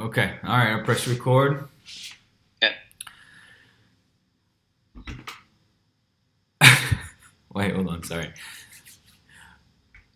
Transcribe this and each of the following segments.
Okay, all right, I'll press record. Yeah. Wait, hold on, sorry.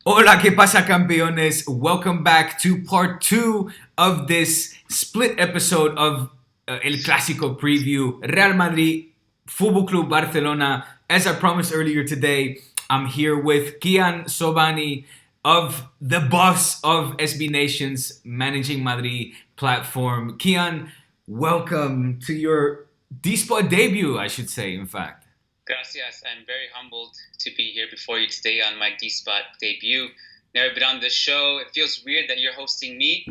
Hola, ¿qué pasa, campeones? Welcome back to part two of this split episode of El Clásico preview. Real Madrid, Fútbol Club Barcelona. As I promised earlier today, I'm here with Kian Sobani of the boss of SB Nation's Managing Madrid platform. Kian, welcome to your D-Spot debut, I should say, in fact. Gracias. I'm very humbled to be here before you today on my D-Spot debut. Never been on this show. It feels weird that you're hosting me,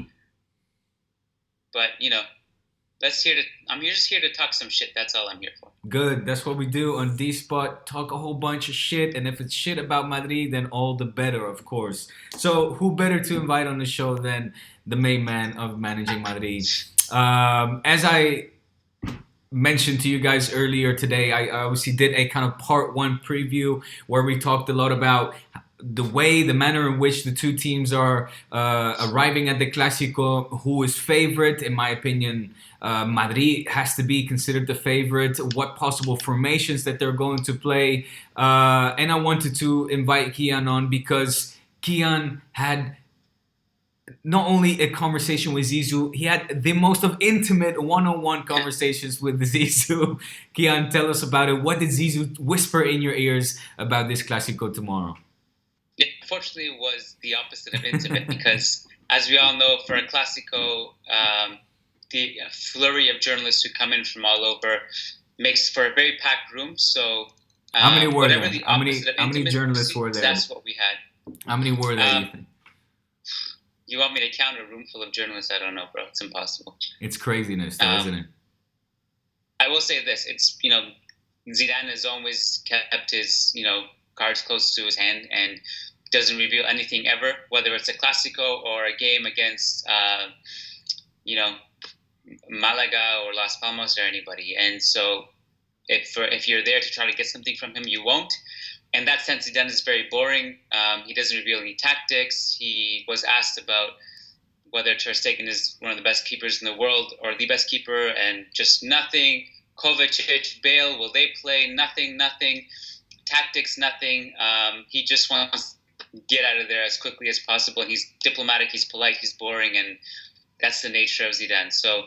but I'm just here to talk some shit. That's all I'm here for. Good. That's what we do on D Spot. Talk a whole bunch of shit, and if it's shit about Madrid, then all the better, of course. So, who better to invite on the show than the main man of managing Madrid? As I mentioned to you guys earlier today, I obviously did a kind of part one preview where we talked a lot about the manner in which the two teams are arriving at the Clasico, who is favorite. In my opinion, Madrid has to be considered the favorite, what possible formations that they're going to play. And I wanted to invite Kian on because Kian had not only a conversation with Zizou, he had the most of intimate one-on-one conversations with Zizou. Kian, tell us about it. What did Zizou whisper in your ears about this Clasico tomorrow? It unfortunately was the opposite of intimate because, as we all know, for a Clasico, the flurry of journalists who come in from all over makes for a very packed room. So, How many were there? whatever the How many opposite of how many intimate, journalists were there? that's what we had. How many were there, you think? You want me to count a room full of journalists? I don't know, bro. It's impossible. It's craziness, though, isn't it? I will say this: Zidane has always kept his cards close to his hand and doesn't reveal anything ever, whether it's a Clasico or a game against Malaga or Las Palmas or anybody. And so, if you're there to try to get something from him, you won't. In that sense, Zidane is very boring. He doesn't reveal any tactics. He was asked about whether Ter Stegen is one of the best keepers in the world or the best keeper, and just nothing. Kovacic, Bale, will they play? Nothing. Tactics, nothing. He just wants to get out of there as quickly as possible. And he's diplomatic, he's polite, he's boring, and that's the nature of Zidane. So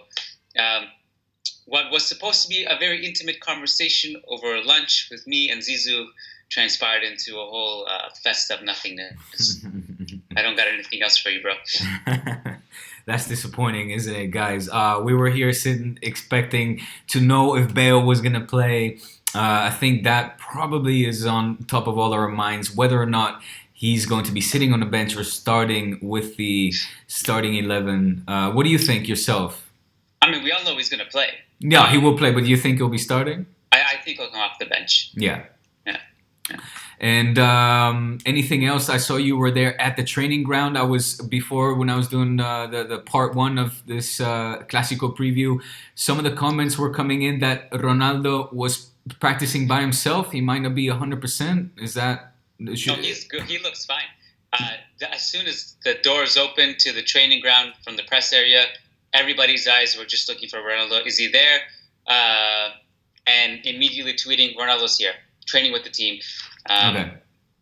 what was supposed to be a very intimate conversation over lunch with me and Zizou transpired into a whole fest of nothingness. I don't got anything else for you, bro. That's disappointing, isn't it, guys? We were here sitting expecting to know if Bale was going to play. I think that probably is on top of all our minds, whether or not he's going to be sitting on the bench or starting with the starting 11. What do you think yourself? I mean, we all know he's going to play. Yeah, he will play, but do you think he'll be starting? I think he'll come off the bench. Yeah. And anything else? I saw you were there at the training ground. I was before when I was doing the part one of this Clasico preview. Some of the comments were coming in that Ronaldo was practicing by himself. He might not be 100%. Is that? No, he's good. He looks fine. As soon as the doors opened to the training ground from the press area, everybody's eyes were just looking for Ronaldo. Is he there? And immediately tweeting, Ronaldo's here, training with the team. Okay.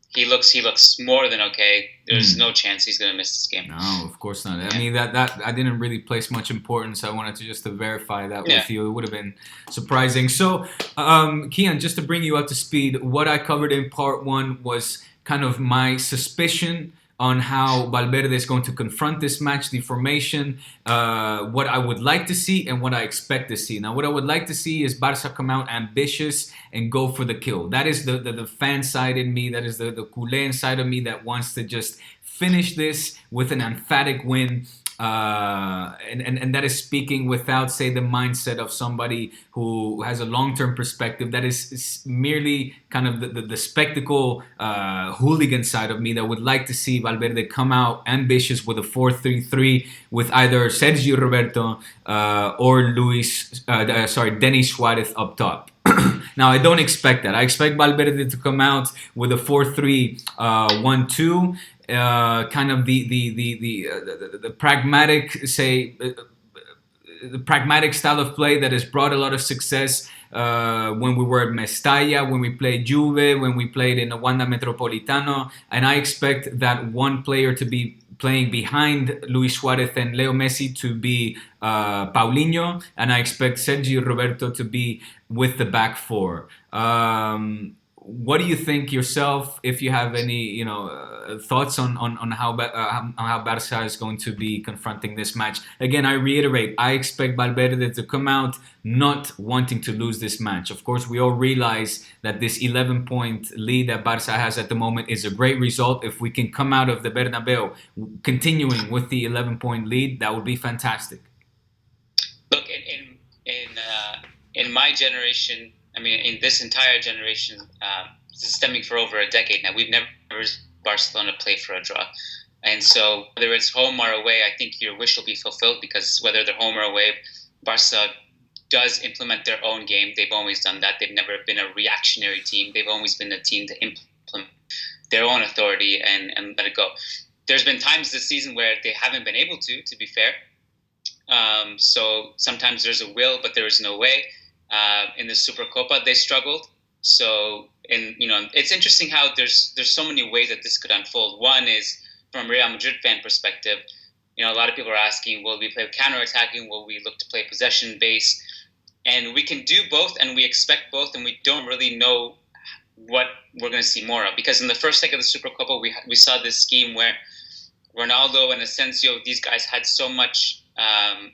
He looks more than okay. There's no chance he's going to miss this game. No, of course not. I mean, that I didn't really place much importance. I wanted to verify that with you. It would have been surprising. So, Kian, just to bring you up to speed, what I covered in part one was kind of my suspicion on how Valverde is going to confront this match, the formation, what I would like to see and what I expect to see. Now, what I would like to see is Barça come out ambitious and go for the kill. That is the fan side in me. That is the culé inside of me that wants to just finish this with an emphatic win. And that is speaking without, say, the mindset of somebody who has a long-term perspective. That is merely kind of the spectacle hooligan side of me that would like to see Valverde come out ambitious with a 4-3-3 with either Sergio Roberto or Denis Suarez up top. Now, I don't expect that. I expect Valverde to come out with a 4-3-1-2. Kind of the pragmatic, say, the pragmatic style of play that has brought a lot of success when we were at Mestalla, when we played Juve, when we played in the Wanda Metropolitano. And I expect that one player to be playing behind Luis Suarez and Leo Messi to be Paulinho, and I expect Sergio Roberto to be with the back four. What do you think yourself? If you have any, thoughts on how Barça is going to be confronting this match? Again, I reiterate, I expect Valverde to come out not wanting to lose this match. Of course, we all realize that this 11-point lead that Barça has at the moment is a great result. If we can come out of the Bernabeu continuing with the 11-point lead, that would be fantastic. Look, in my generation, I mean, in this entire generation, stemming for over a decade now, we've never Barcelona play for a draw. And so whether it's home or away, I think your wish will be fulfilled, because whether they're home or away, Barca does implement their own game. They've always done that. They've never been a reactionary team. They've always been a team to implement their own authority and let it go. There's been times this season where they haven't been able to be fair. So sometimes there's a will, but there is no way. In the Supercopa, they struggled. So, it's interesting how there's so many ways that this could unfold. One is from a Real Madrid fan perspective. A lot of people are asking, will we play counter-attacking? Will we look to play possession-based? And we can do both, and we expect both, and we don't really know what we're going to see more of. Because in the first leg of the Supercopa, we saw this scheme where Ronaldo and Asensio, these guys had so much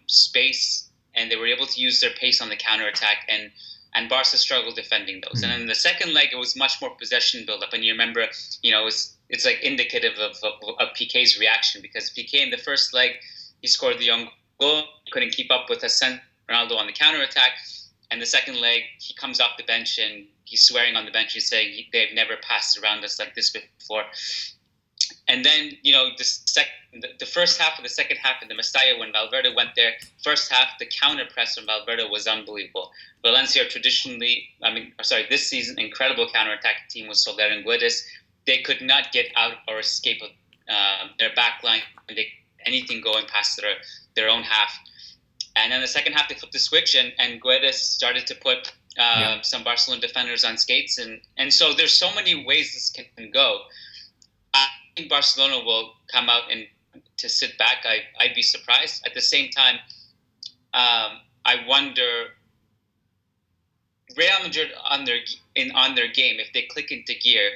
space, and they were able to use their pace on the counter-attack, and Barca struggled defending those. Mm-hmm. And then in the second leg, it was much more possession build-up. And you remember, it's like indicative of Piqué's reaction, because Piqué in the first leg, he scored the young goal, couldn't keep up with Ronaldo on the counter-attack. And the second leg, he comes off the bench and he's swearing on the bench. He's saying they've never passed around us like this before. And then, the first half of the second half in the Mestalla, when Valverde went there, first half, the counter press from Valverde was unbelievable. Valencia this season, incredible counter-attacking team with Soler and Guedes. They could not get out or escape their back line, and anything going past their own half. And then the second half, they flipped the switch, and Guedes started to put some Barcelona defenders on skates. And so there's so many ways this can go. I think Barcelona will come out and to sit back. I'd be surprised. At the same time, I wonder, Real Madrid on their game, if they click into gear,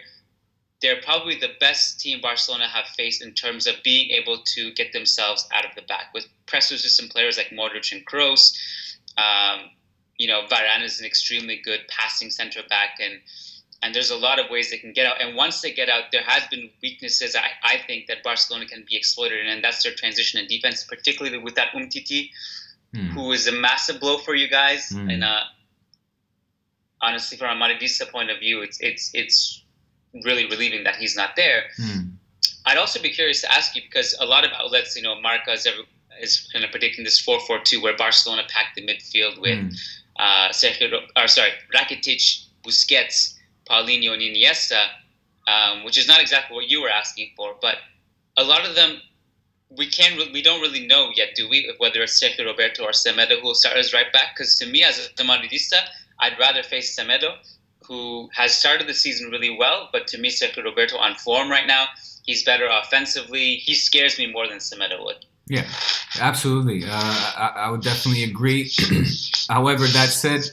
they're probably the best team Barcelona have faced in terms of being able to get themselves out of the back with press-resistant players like Modric and Kroos. Varane is an extremely good passing center back, and there's a lot of ways they can get out. And once they get out, there has been weaknesses I think that Barcelona can be exploited in, and that's their transition and defense, particularly with that Umtiti, who is a massive blow for you guys. And honestly, from a Madridista point of view, it's really relieving that he's not there. I'd also be curious to ask you, because a lot of outlets, Marca is kind of predicting this 4-4-2 where Barcelona packed the midfield with Rakitic, Busquets, Paulinho, and Iniesta, which is not exactly what you were asking for, but a lot of them we don't really know yet, do we? Whether it's Sergio Roberto or Semedo who will start as right back. Because to me, as a Madridista, I'd rather face Semedo, who has started the season really well, but to me, Sergio Roberto on form right now, he's better offensively. He scares me more than Semedo would. Yeah, absolutely. I would definitely agree. However, that said,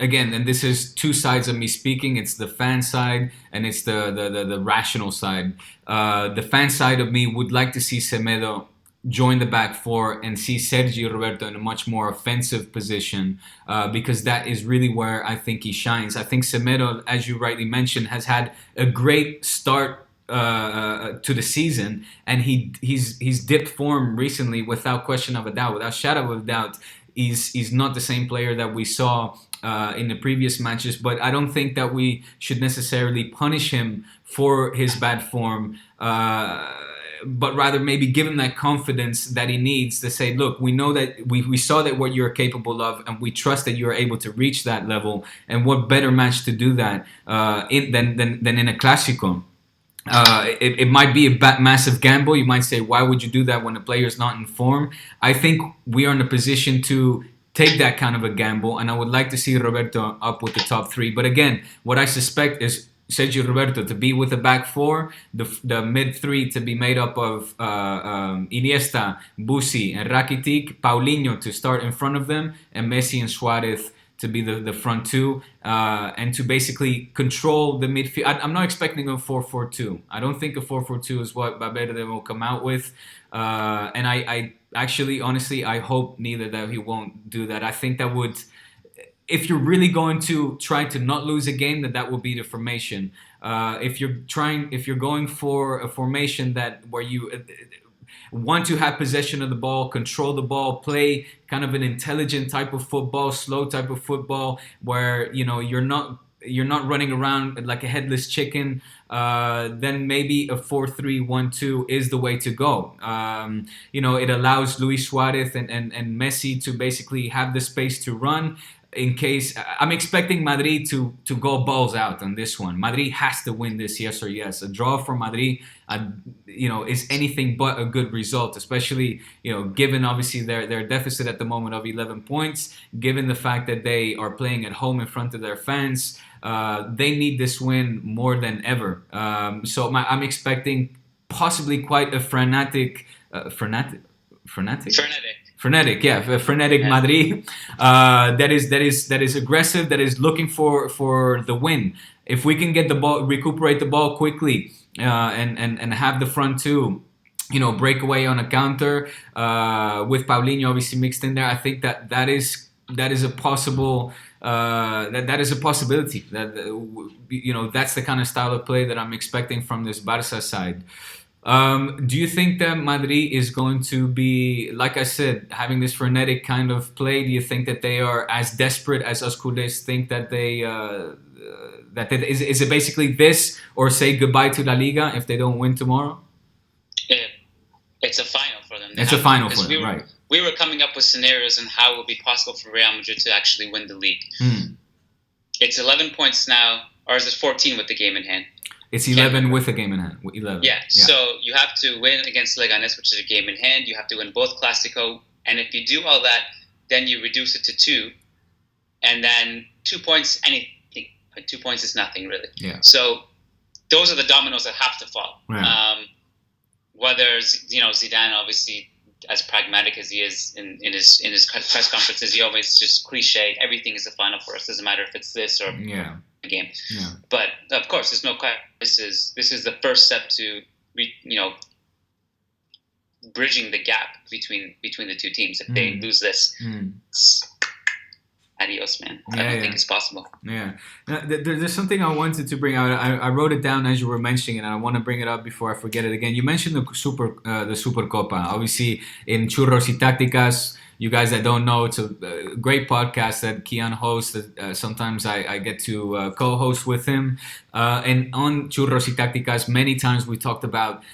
again, and this is two sides of me speaking. It's the fan side and it's the rational side. The fan side of me would like to see Semedo join the back four and see Sergio Roberto in a much more offensive position, because that is really where I think he shines. I think Semedo, as you rightly mentioned, has had a great start to the season, and he's dipped form recently without question of a doubt, without shadow of a doubt. He's not the same player that we saw in the previous matches, but I don't think that we should necessarily punish him for his bad form, but rather maybe give him that confidence that he needs to say, look, we know that we saw that what you're capable of, and we trust that you're able to reach that level, and what better match to do that than in a Clasico. It might be a massive gamble. You might say, why would you do that when the player's not in form? I think we are in a position to take that kind of a gamble, and I would like to see Roberto up with the top three. But again, what I suspect is Sergio Roberto to be with the back four, the mid three to be made up of Iniesta, Busi, and Rakitic, Paulinho to start in front of them, and Messi and Suarez to be the front two, and to basically control the midfield. I'm not expecting a 4-4-2. I don't think a 4-4-2 is what Valverde will come out with. And I actually, honestly, I hope neither that he won't do that. I think that would, if you're really going to try to not lose a game, that will be the formation. If you're going for a formation where you want to have possession of the ball, control the ball, play kind of an intelligent type of football, slow type of football, where you're not running around like a headless chicken, then maybe a 4-3-1-2 is the way to go. It allows Luis Suarez and Messi to basically have the space to run. In case I'm expecting Madrid to go balls out on this one. Madrid has to win this, yes or yes. A draw for Madrid, is anything but a good result, especially given obviously their deficit at the moment of 11 points. Given the fact that they are playing at home in front of their fans, they need this win more than ever. So I'm expecting possibly quite a frenetic. Frenetic, yeah, frenetic Madrid. That is aggressive. That is looking for the win. If we can get the ball, recuperate the ball quickly, and have the front two, break away on a counter, with Paulinho obviously mixed in there. I think that is a possible. That is a possibility. That's the kind of style of play that I'm expecting from this Barça side. Do you think that Madrid is going to be, like I said, having this frenetic kind of play? Do you think that they are as desperate as us culés think that is it basically this, or say goodbye to La Liga if they don't win tomorrow? It's a final for them. It's a final for them, right? We were coming up with scenarios on how it would be possible for Real Madrid to actually win the league. It's 11 points now, or is it 14 with the game in hand? It's 11 with a game in hand. 11. Yeah, so you have to win against Leganes, which is a game in hand. You have to win both Clasico. And if you do all that, then you reduce it to 2. And then 2 points, anything. 2 points is nothing, really. Yeah. So those are the dominoes that have to fall. Right. Whether, Zidane, obviously, as pragmatic as he is in his press conferences, he always just cliche, everything is a final for us. Doesn't matter if it's this or... Yeah. Game, but of course, there's no question. This is the first step to bridging the gap between the two teams. If they lose this, adios, man. I don't think it's possible. Yeah. Now, there's something I wanted to bring out. I wrote it down as you were mentioning it, and I want to bring it up before I forget it again. You mentioned the Supercopa. Obviously, in Churros y Tácticas. You guys that don't know, it's a great podcast that Kian hosts. Sometimes I get to co-host with him. And on Churros y Tácticas, many times we talked about,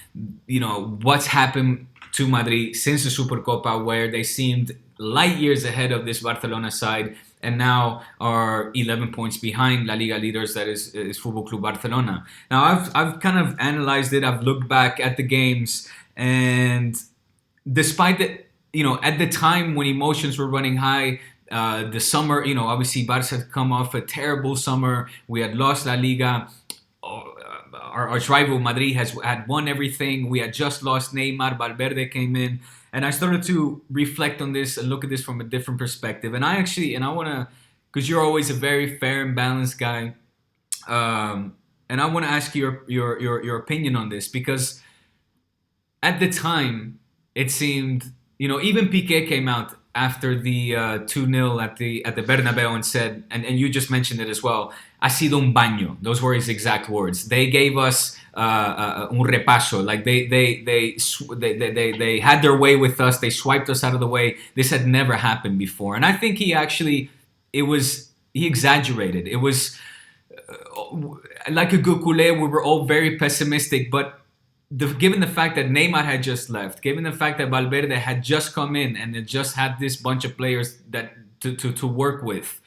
what's happened to Madrid since the Supercopa, where they seemed light years ahead of this Barcelona side, and now are 11 points behind La Liga leaders, that is Fútbol Club Barcelona. Now, I've kind of analyzed it. I've looked back at the games, and despite that, at the time when emotions were running high, the summer, obviously Barça had come off a terrible summer. We had lost La Liga. Our arch rival Madrid had won everything. We had just lost Neymar. Valverde came in. And I started to reflect on this and look at this from a different perspective. And I want to, because you're always a very fair and balanced guy. And I want to ask you your opinion on this, because at the time, it seemed... even Piqué came out after the 2-0 at the Bernabeu and said, and you just mentioned it as well, ha sido un baño. Those were his exact words. They gave us un repaso. Like they had their way with us. They swiped us out of the way. This had never happened before. And I think he exaggerated. It was like a good culé, we were all very pessimistic, but given the fact that Neymar had just left, given the fact that Valverde had just come in and it just had this bunch of players that to work with,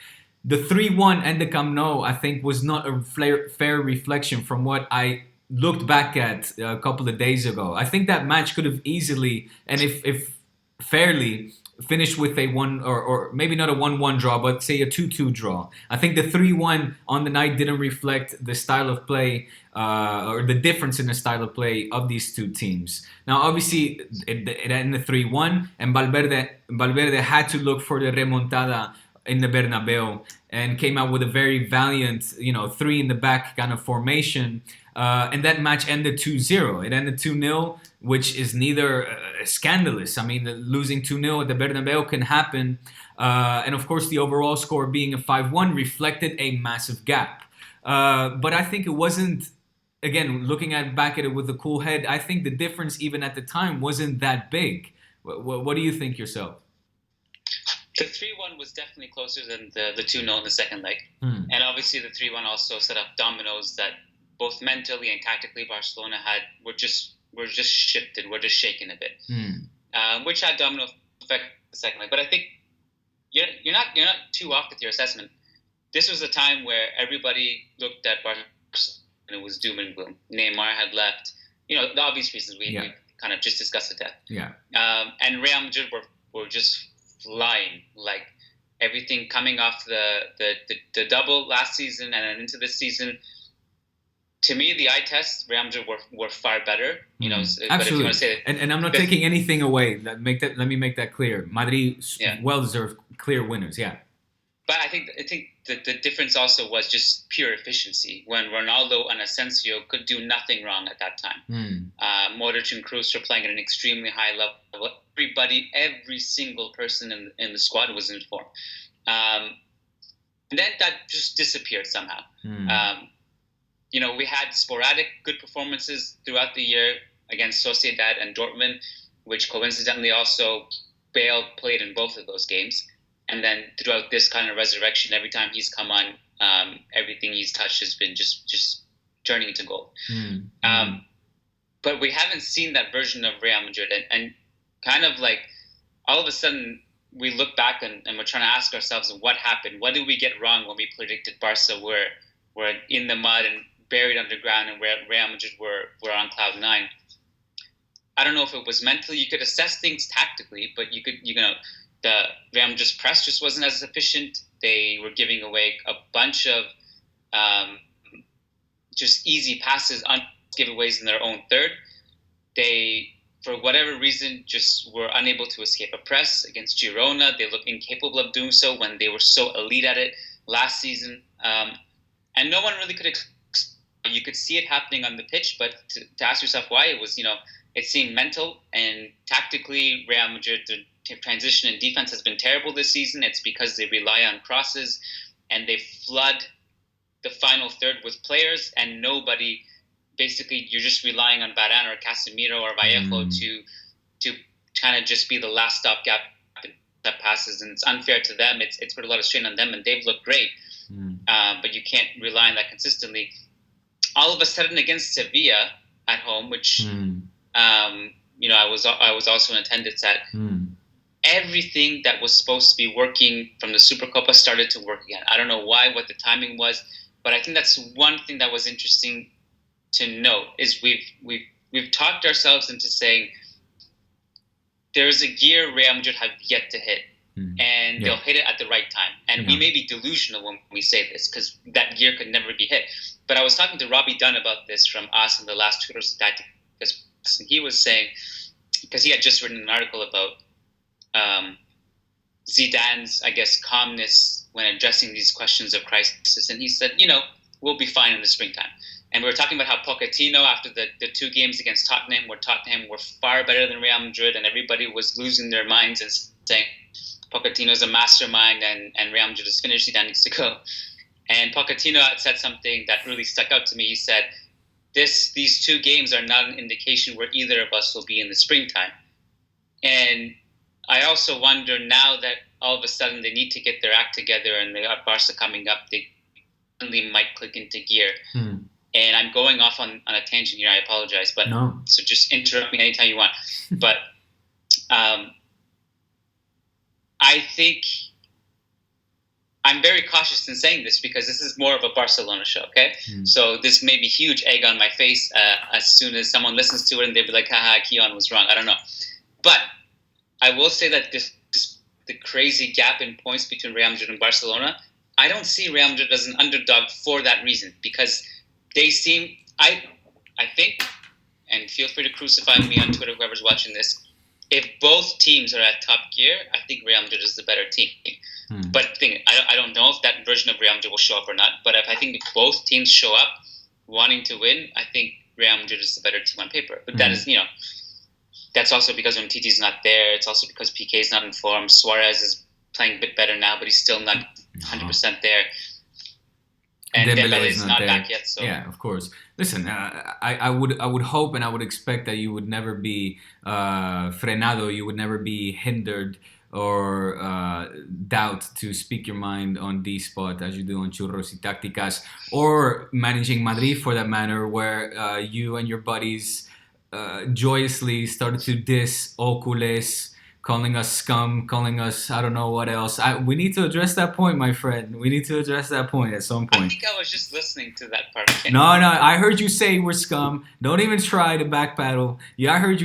the 3-1 and the Camp Nou, I think, was not a fair reflection from what I looked back at a couple of days ago, I think that match could have easily, and if fairly, finished with a one or maybe not a 1-1 draw, but say a 2-2 draw. I think the 3-1 on the night didn't reflect the style of play or the difference in the style of play of these two teams. Now, obviously, it ended 3-1, and Valverde had to look for the remontada in the Bernabeu and came out with a very valiant, three in the back kind of formation. And that match ended 2-0. It ended 2-0, which is neither scandalous. I mean, losing 2-0 at the Bernabeu can happen. And of course, the overall score being a 5-1 reflected a massive gap. But I think it wasn't, again, looking back at it with a cool head, I think the difference even at the time wasn't that big. What do you think yourself? The 3-1 was definitely closer than the 2-0 in the second leg. And obviously the 3-1 also set up dominoes that both mentally and tactically Barcelona were just shifted, were just shaken a bit, which had domino effect the second leg. But I think you're not too off with your assessment. This was a time where everybody looked at Barcelona and it was doom and gloom. Neymar had left, the obvious reasons we kind of just discussed to death. Yeah. And Real Madrid were just flying, like everything coming off the double last season and then into this season. To me, the eye test, Real Madrid were far better. Absolutely. But if you want to say and I'm not taking anything away. Let me make that clear. Madrid, well-deserved, clear winners. Yeah. But I think the difference also was just pure efficiency. When Ronaldo and Asensio could do nothing wrong at that time. Modric and Kroos were playing at an extremely high level. Every single person in the squad was in form. And then that just disappeared somehow. We had sporadic good performances throughout the year against Sociedad and Dortmund, which coincidentally also Bale played in both of those games. And then throughout this kind of resurrection, every time he's come on, everything he's touched has been just turning into gold. But we haven't seen that version of Real Madrid. And kind of like all of a sudden we look back and we're trying to ask ourselves what happened? What did we get wrong when we predicted Barca were in the mud and buried underground and Real Madrid were on cloud nine? I don't know if it was mentally. You could assess things tactically, but the Real Madrid's press just wasn't as efficient. They were giving away a bunch of just easy passes, giveaways in their own third. They, for whatever reason, just were unable to escape a press against Girona. They looked incapable of doing so when they were so elite at it last season. And no one really could. You could see it happening on the pitch, but to ask yourself why, it was, it seemed mental and tactically. Real Madrid, the transition in defense has been terrible this season. It's because they rely on crosses and they flood the final third with players, and nobody. Basically, you're just relying on Varane or Casemiro or Vallejo to kind of just be the last stopgap that passes, and it's unfair to them. It's put a lot of strain on them, and they've looked great. But you can't rely on that consistently. All of a sudden, against Sevilla at home, which I was also in attendance at, everything that was supposed to be working from the Supercopa started to work again. I don't know why, what the timing was, but I think that's one thing that was interesting to note is we've talked ourselves into saying there's a gear Real Madrid have yet to hit. And they'll hit it at the right time. And we may be delusional when we say this because that gear could never be hit. But I was talking to Robbie Dunn about this from us in the last Tours de Tactics, and he was saying, because he had just written an article about Zidane's, I guess, calmness when addressing these questions of crisis. And he said, we'll be fine in the springtime. And we were talking about how Pochettino, after the two games against Tottenham were far better than Real Madrid, and everybody was losing their minds and saying, Pochettino's a mastermind and Real Madrid is finished, Zidane needs to go. And Pochettino had said something that really stuck out to me. He said, these two games are not an indication where either of us will be in the springtime. And I also wonder now that all of a sudden they need to get their act together and they got Barca coming up, they suddenly might click into gear. And I'm going off on a tangent here, I apologize. But no. So just interrupt me anytime you want. But I'm very cautious in saying this because this is more of a Barcelona show, okay? So this may be huge egg on my face as soon as someone listens to it and they'll be like, haha, Keon was wrong. I don't know. But I will say that the crazy gap in points between Real Madrid and Barcelona, I don't see Real Madrid as an underdog for that reason because they seem, I think, and feel free to crucify me on Twitter, whoever's watching this, if both teams are at top gear, I think Real Madrid is the better team. But I don't know if that version of Real Madrid will show up or not. But I think if both teams show up wanting to win, I think Real Madrid is the better team on paper. But that is, that's also because when Titi's not there. It's also because PK's not in form. Suarez is playing a bit better now, but he's still not 100% there. And Dembele is not back yet. So yeah, of course. Listen, I would hope and I would expect that you would never be frenado. You would never be hindered or doubt to speak your mind on D-Spot as you do on Churros y Tácticas, or managing Madrid for that matter, where you and your buddies joyously started to diss all culés, calling us scum, calling us I don't know what else. We need to address that point, my friend. We need to address that point at some point. I think I was just listening to that part. No, I heard you say we're scum. Don't even try to backpedal. Yeah, I heard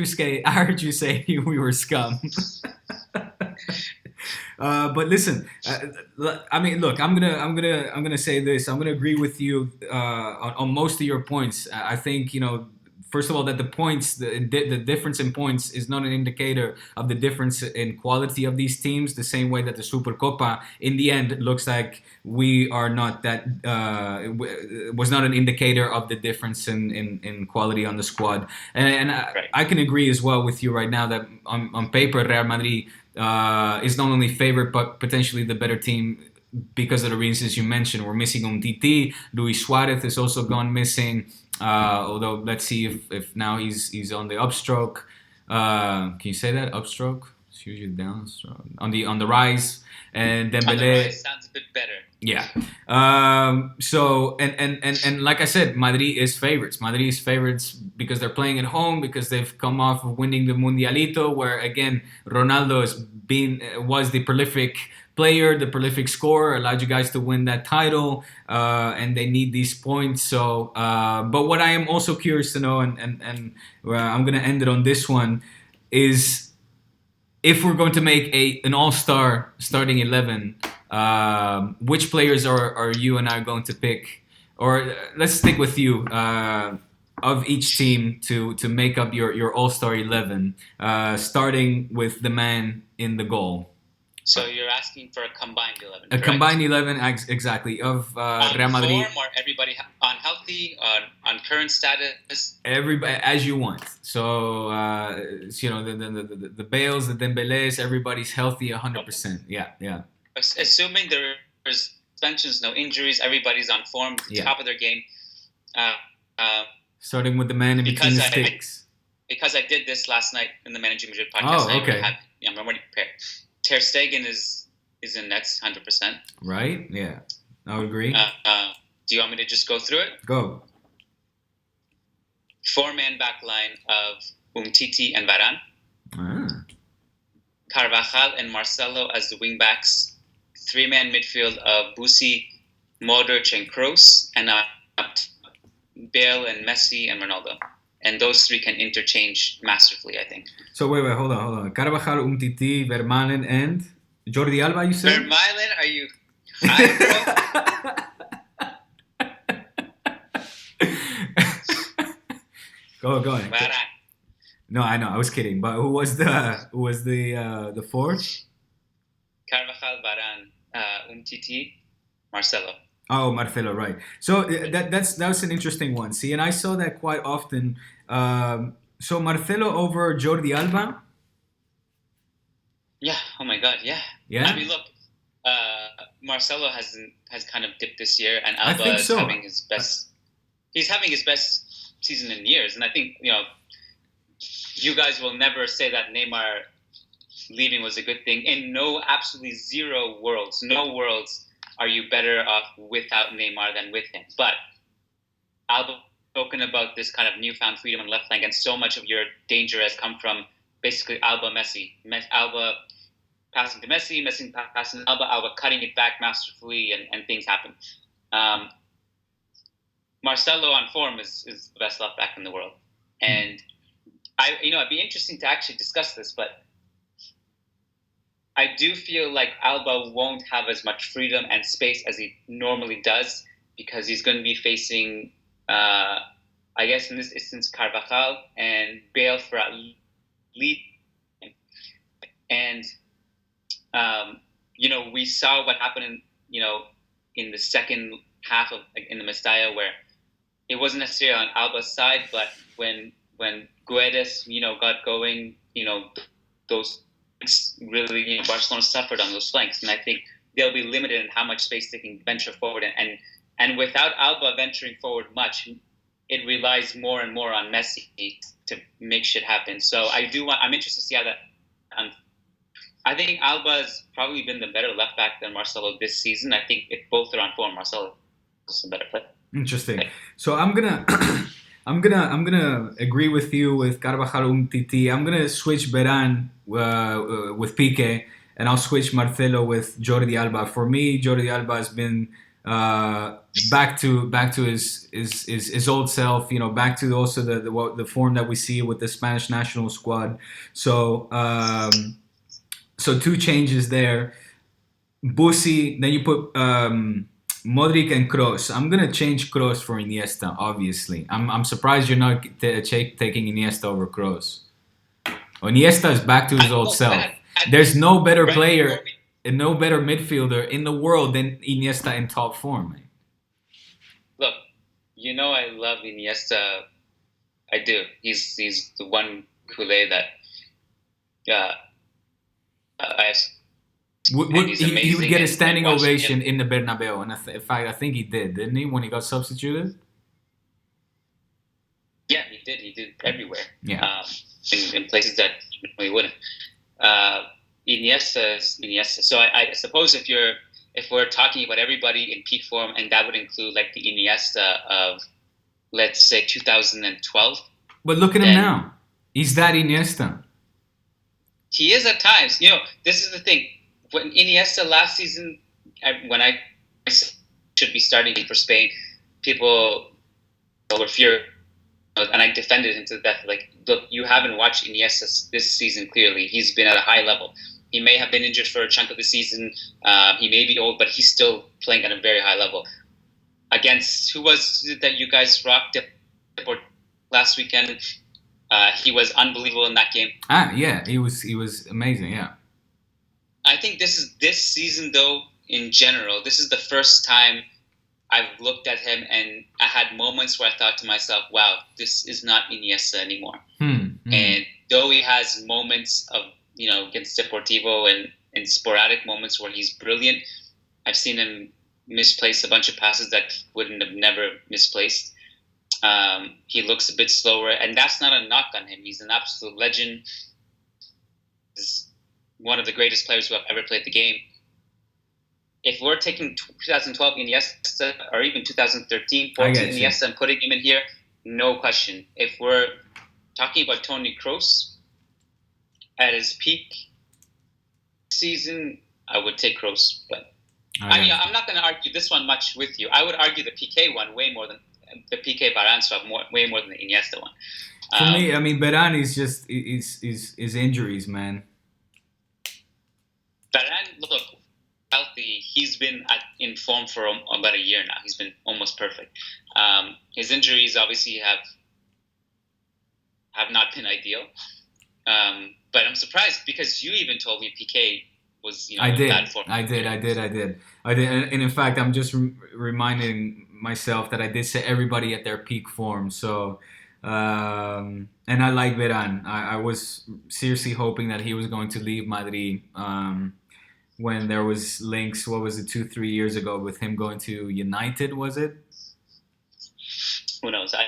you say we were scum. But listen, I mean, look, I'm gonna say this. I'm gonna agree with you on most of your points. I think first of all, that the points, the difference in points is not an indicator of the difference in quality of these teams. The same way that the Supercopa, in the end, looks like we are not that was not an indicator of the difference in quality on the squad. And I can agree as well with you right now that on paper, Real Madrid is not only favorite but potentially the better team because of the reasons you mentioned. We're missing Umtiti. Luis Suarez is also gone missing. Although let's see if now he's on the upstroke. Can you say that upstroke? It's usually downstroke. On the rise. And Dembele on the rise sounds a bit better. Yeah. So and like I said, Madrid is favorites. Madrid is favorites because they're playing at home, because they've come off of winning the Mundialito, where again Ronaldo was the prolific player, the prolific scorer, allowed you guys to win that title, and they need these points. So, but what I am also curious to know, and I'm gonna end it on this one, is if we're going to make an all-star starting 11, which players are you and I going to pick? Or let's stick with you of each team to make up your all-star 11, starting with the man in the goal. So you're asking for a combined 11, correct? A combined 11, exactly, of Real Madrid. On form, or everybody on healthy, on current status? Everybody, as you want. So, the Bales, the Dembeles, everybody's healthy 100%. Yeah. Assuming there's suspensions, no injuries, everybody's on form, top of their game. Starting with the man in between the sticks. Because I did this last night in the Managing Madrid podcast. Oh, okay. I'm already prepared. Ter Stegen is in nets 100%. Right? Yeah, I would agree. Do you want me to just go through it? Go. 4-man back line of Umtiti and Varane. Carvajal and Marcelo as the wing backs. 3-man midfield of Busi, Modric, and Kroos, and Bale and Messi and Ronaldo. And those three can interchange masterfully, I think. So wait, hold on. Carvajal, Umtiti, Vermaelen, and Jordi Alba, you said? Vermaelen, are you high, bro? Go on. Varane. No, I know. I was kidding. But who was the fourth? Carvajal, Varane, Umtiti, Marcelo. Oh, Marcelo, right. So that's an interesting one. See, and I saw that quite often. So Marcelo over Jordi Alba? Yeah. Oh my God. Yeah. Yeah. I mean, look, Marcelo has kind of dipped this year, and Alba is having his best. He's having his best season in years, and I think you guys will never say that Neymar leaving was a good thing. In absolutely zero worlds, no worlds are you better off without Neymar than with him. But Alba spoken about this kind of newfound freedom on left flank, and so much of your danger has come from basically Alba Messi. Alba passing to Messi, Messi passing to Alba, Alba cutting it back masterfully, and things happen. Marcelo on form is the best left back in the world, and it'd be interesting to actually discuss this, but I do feel like Alba won't have as much freedom and space as he normally does because he's going to be facing, I guess in this instance, Carvajal and Bale for at lead. And, we saw what happened in the second half of in the Mestalla where it wasn't necessarily on Alba's side, but when Guedes, got going, those really, Barcelona suffered on those flanks, and I think they'll be limited in how much space they can venture forward. And without Alba venturing forward much, it relies more and more on Messi to make shit happen. So I'm interested to see how that. I think Alba's probably been the better left back than Marcelo this season. I think if both are on form, Marcelo is a better player. Interesting. So I'm gonna agree with you with Carvajal Umtiti. I'm gonna switch Beran with Piqué, and I'll switch Marcelo with Jordi Alba. For me, Jordi Alba has been back to his old self. Back to also the form that we see with the Spanish national squad. So two changes there. Busi, then you put Modric and Kroos. I'm gonna change Kroos for Iniesta. Obviously, I'm surprised you're not taking Iniesta over Kroos. Iniesta is back to his old self. There's no better player and no better midfielder in the world than Iniesta in top form, man. Look, I love Iniesta. I do. He's the one culé that he would get a standing ovation in the Bernabeu, and in fact, I think he did, didn't he, when he got substituted? Yeah, he did. He did everywhere. Yeah, in places that he wouldn't. Iniesta is Iniesta. So I suppose if we're talking about everybody in peak form, and that would include like the Iniesta of, let's say, 2012. But look at him now. He's that Iniesta. He is at times. This is the thing. When Iniesta last season, when I should be starting for Spain, people were furious, and I defended him to death. Like, look, you haven't watched Iniesta this season clearly. He's been at a high level. He may have been injured for a chunk of the season. He may be old, but he's still playing at a very high level. Against, who was it that you guys rocked last weekend? He was unbelievable in that game. Yeah, he was amazing. Yeah. I think this season, though, in general, this is the first time I've looked at him and I had moments where I thought to myself, wow, this is not Iniesta anymore. And though he has moments of, against Deportivo and sporadic moments where he's brilliant, I've seen him misplace a bunch of passes that wouldn't have never misplaced. He looks a bit slower, and that's not a knock on him. He's an absolute legend. He's one of the greatest players who have ever played the game. If we're taking 2012 Iniesta or even 2013, 14 Iniesta and putting him in here, no question. If we're talking about Toni Kroos at his peak season, I would take Kroos. But I'm not going to argue this one much with you. I would argue the Piqué one way more than the Piqué Varane swap, way more than the Iniesta one. For me, I mean, Varane is just is injuries, man. Varane, look, healthy. He's been in form for about a year now. He's been almost perfect. His injuries obviously have not been ideal. But I'm surprised because you even told me Piqué was in bad form. I did. And in fact, I'm just reminding myself that I did say everybody at their peak form. So, and I like Varane. I was seriously hoping that he was going to leave Madrid. When there was links, what was it, 2-3 years ago with him going to United, was it? Who knows? I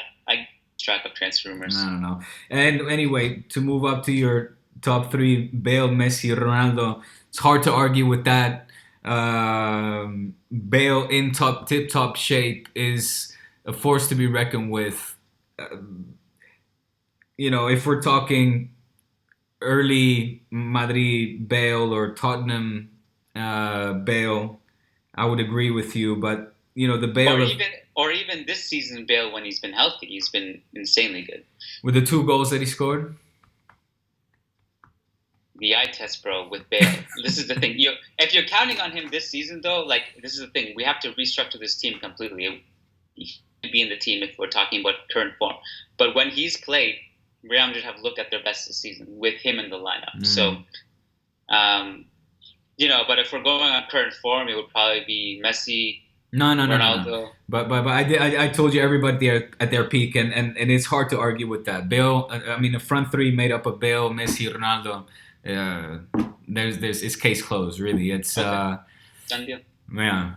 track of transfer rumors. I don't know. And anyway, to move up to your top three, Bale, Messi, Ronaldo, it's hard to argue with that. Bale in tip-top shape is a force to be reckoned with. If we're talking early Madrid Bale or Tottenham Bale, I would agree with you. But the Bale or even this season Bale when he's been healthy, he's been insanely good. With the 2 goals that he scored. The eye test, bro, with Bale. This is the thing. If you're counting on him this season, though, this is the thing. We have to restructure this team completely. He can't be in the team if we're talking about current form. But when he's played, Real Madrid have looked at their best this season with him in the lineup. So, but if we're going on current form, it would probably be Messi, Ronaldo. No. But I told you everybody at their peak, and it's hard to argue with that. Bale, I mean, the front 3 made up of Bale, Messi, Ronaldo. It's case closed, really. It's Done deal. Yeah.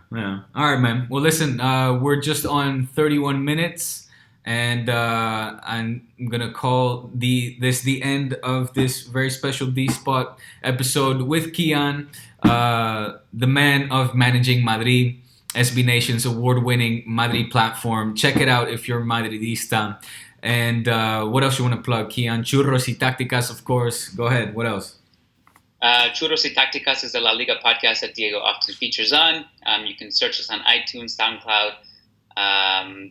All right, man. Well, listen, we're just on 31 minutes, and I'm gonna call this the end of this very special D Spot episode with Kian, the man of managing Madrid, SB Nation's award-winning Madrid platform. Check it out if you're Madridista. And what else you want to plug, Kian? Churros y Tácticas, of course. Go ahead. What else? Churros y Tácticas is a La Liga podcast that Diego often features on. You can search us on iTunes, SoundCloud.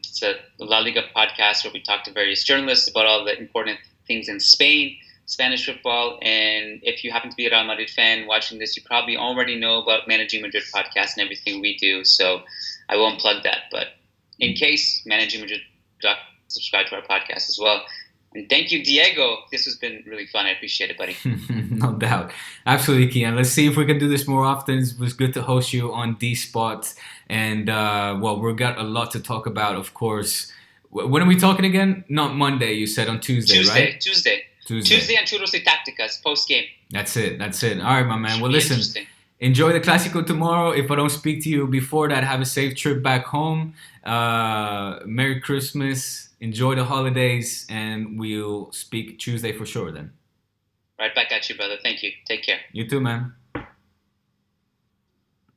It's a La Liga podcast where we talk to various journalists about all the important things in Spain, Spanish football. And if you happen to be a Real Madrid fan watching this, you probably already know about Managing Madrid podcast and everything we do. So I won't plug that. But in case, Managing Madrid, subscribe to our podcast as well. And thank you, Diego. This has been really fun. I appreciate it, buddy. No doubt. Absolutely, Kian. Let's see if we can do this more often. It was good to host you on D-Spot. And, we've got a lot to talk about, of course. When are we talking again? Not Monday, you said on Tuesday, right? Tuesday and Churros y Tácticas, post-game. That's it. All right, my man. Well, listen. Enjoy the Clasico tomorrow. If I don't speak to you before that, have a safe trip back home. Merry Christmas. Enjoy the holidays, and we'll speak Tuesday for sure then. Right back at you, brother. Thank you. Take care. You too, man.